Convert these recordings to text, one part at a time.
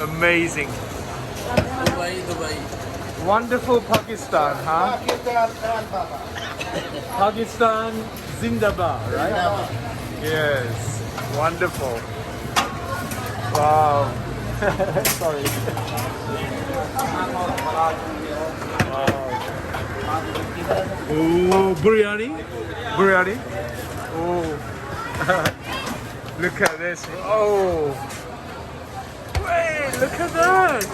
Amazing. Dubai, Dubai. Wonderful Pakistan, huh? Pakistan Zindabad, right? Yes. Wonderful. Wow. Sorry. Wow. Oh, biryani. Biryani. Oh. Look at this. Oh. Wait, look at that.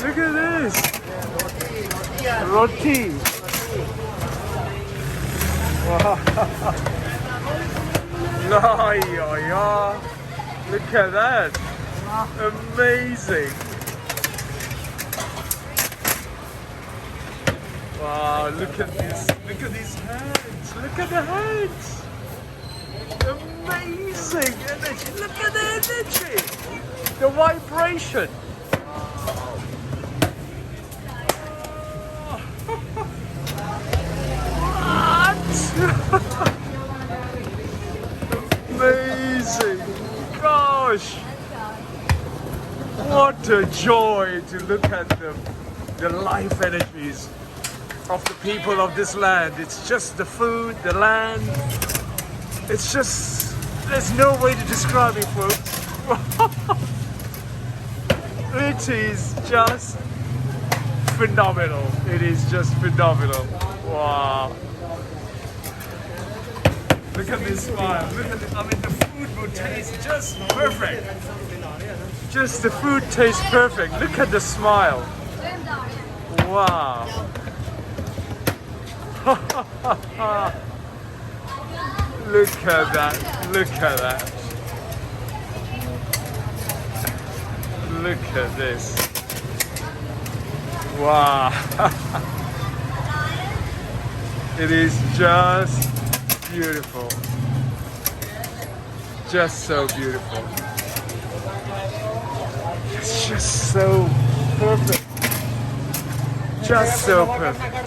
Look at this. Roti. Wow. No, yeah. Look at that. Amazing. Wow, look at this. Look at these hands. Look at the hands. Amazing energy. Look at the energy. The vibration. What? Amazing. Gosh. What a joy to look at the life energies of the people of this land. It's just the food, the land. It's just, there's no way to describe it, folks. It is just phenomenal. It is just phenomenal. Wow. Look at this smile. Look at it. I mean, the food will taste just perfect. Just the food tastes perfect. Look at the smile. Wow. Look at that. Look at that. Look at this. Wow. It is just beautiful. Just so beautiful. It's just so perfect. Just so perfect.